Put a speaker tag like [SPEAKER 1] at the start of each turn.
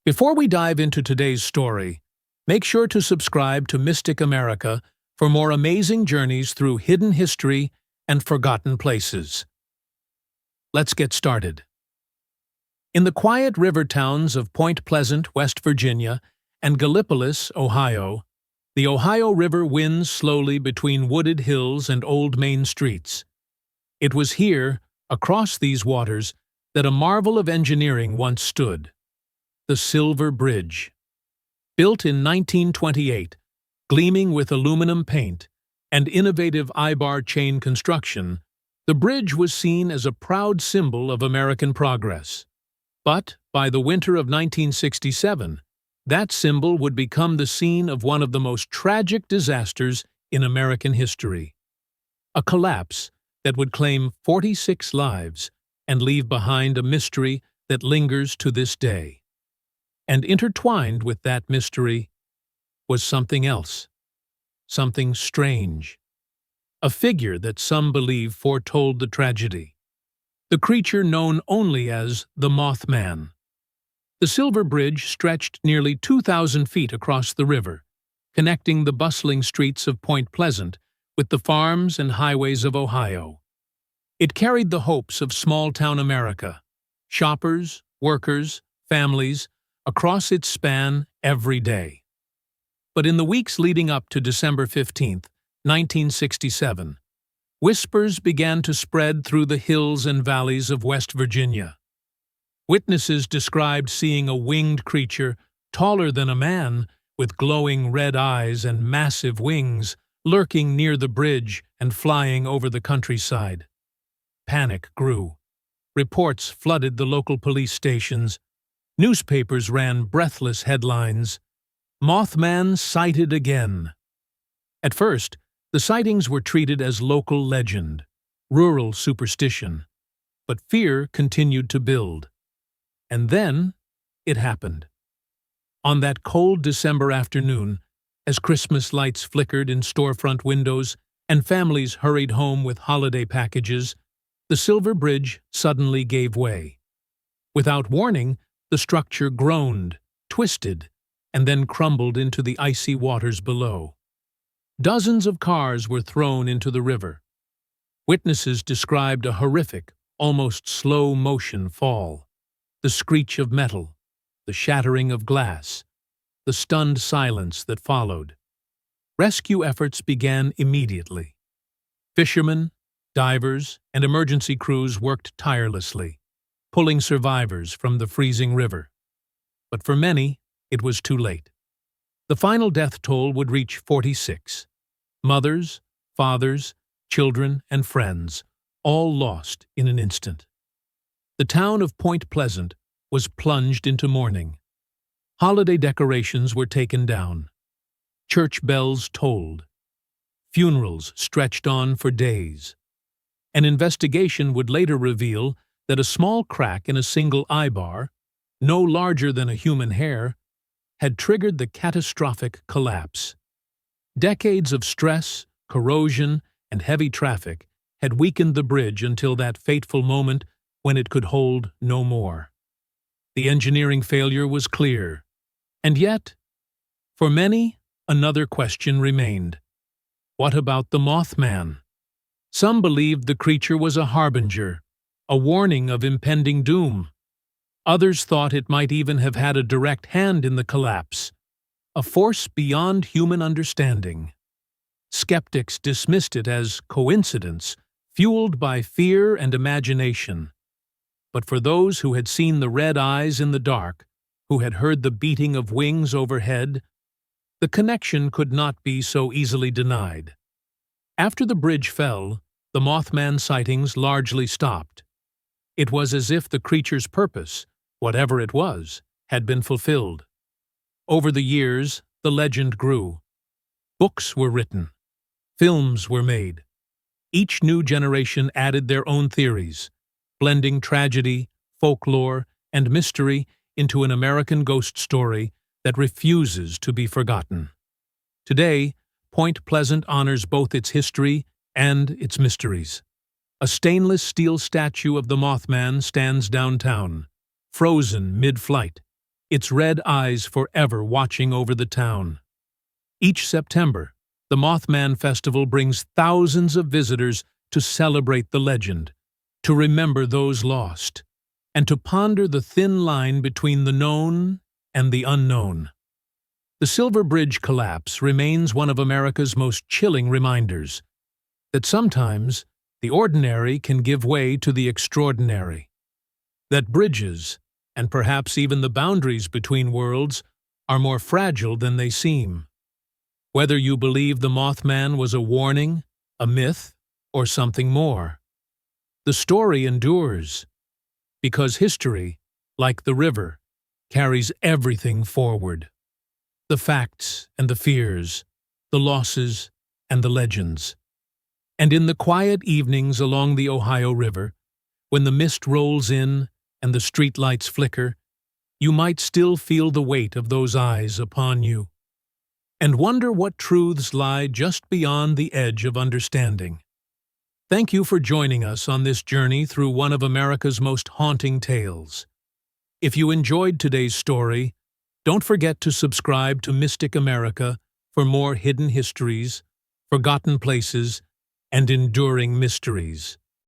[SPEAKER 1] Before we dive into today's story, make sure to subscribe to Mystic America for more amazing journeys through hidden history and forgotten places. Let's get started. In the quiet river towns of Point Pleasant, West Virginia, and Gallipolis, Ohio, the Ohio River winds slowly between wooded hills and old main streets. It was here, across these waters, that a marvel of engineering once stood: the Silver Bridge. Built in 1928, gleaming with aluminum paint and innovative I-bar chain construction, the bridge was seen as a proud symbol of American progress. But by the winter of 1967, that symbol would become the scene of one of the most tragic disasters in American history. A collapse that would claim 46 lives and leave behind a mystery that lingers to this day. And intertwined with that mystery was something else, something strange. A figure that some believe foretold the tragedy. The creature known only as the Mothman. The Silver Bridge stretched nearly 2,000 feet across the river, connecting the bustling streets of Point Pleasant with the farms and highways of Ohio. It carried the hopes of small-town America, shoppers, workers, families, across its span every day. But in the weeks leading up to December 15, 1967, whispers began to spread through the hills and valleys of West Virginia. Witnesses described seeing a winged creature, taller than a man, with glowing red eyes and massive wings, lurking near the bridge and flying over the countryside. Panic grew. Reports flooded the local police stations. Newspapers ran breathless headlines: "Mothman sighted again." At first, the sightings were treated as local legend, rural superstition, but fear continued to build. And then it happened. On that cold December afternoon, as Christmas lights flickered in storefront windows and families hurried home with holiday packages, the Silver Bridge suddenly gave way. Without warning, the structure groaned, twisted, and then crumbled into the icy waters below. Dozens of cars were thrown into the river. Witnesses described a horrific, almost slow-motion fall. The screech of metal, the shattering of glass, the stunned silence that followed. Rescue efforts began immediately. Fishermen, divers, and emergency crews worked tirelessly, pulling survivors from the freezing river. But for many, it was too late. The final death toll would reach 46. Mothers, fathers, children, and friends, all lost in an instant. The town of Point Pleasant was plunged into mourning. Holiday decorations were taken down. Church bells tolled. Funerals stretched on for days. An investigation would later reveal that a small crack in a single I-bar, no larger than a human hair, had triggered the catastrophic collapse. Decades of stress, corrosion, and heavy traffic had weakened the bridge until that fateful moment when it could hold no more. The engineering failure was clear. And yet, for many, another question remained. What about the Mothman? Some believed the creature was a harbinger, a warning of impending doom. Others thought it might even have had a direct hand in the collapse, a force beyond human understanding. Skeptics dismissed it as coincidence, fueled by fear and imagination. But for those who had seen the red eyes in the dark, who had heard the beating of wings overhead, the connection could not be so easily denied. After the bridge fell, the Mothman sightings largely stopped. It was as if the creature's purpose, whatever it was, had been fulfilled. Over the years, the legend grew. Books were written. Films were made. Each new generation added their own theories, blending tragedy, folklore, and mystery into an American ghost story that refuses to be forgotten. Today, Point Pleasant honors both its history and its mysteries. A stainless steel statue of the Mothman stands downtown, frozen mid-flight, its red eyes forever watching over the town. Each September, the Mothman Festival brings thousands of visitors to celebrate the legend, to remember those lost, and to ponder the thin line between the known and the unknown. The Silver Bridge collapse remains one of America's most chilling reminders that sometimes the ordinary can give way to the extraordinary, that bridges, and perhaps even the boundaries between worlds, are more fragile than they seem. Whether you believe the Mothman was a warning, a myth, or something more, the story endures, because history, like the river, carries everything forward. The facts and the fears, the losses and the legends. And in the quiet evenings along the Ohio River, when the mist rolls in and the streetlights flicker, you might still feel the weight of those eyes upon you, and wonder what truths lie just beyond the edge of understanding. Thank you for joining us on this journey through one of America's most haunting tales. If you enjoyed today's story, don't forget to subscribe to Mystic America for more hidden histories, forgotten places, and enduring mysteries.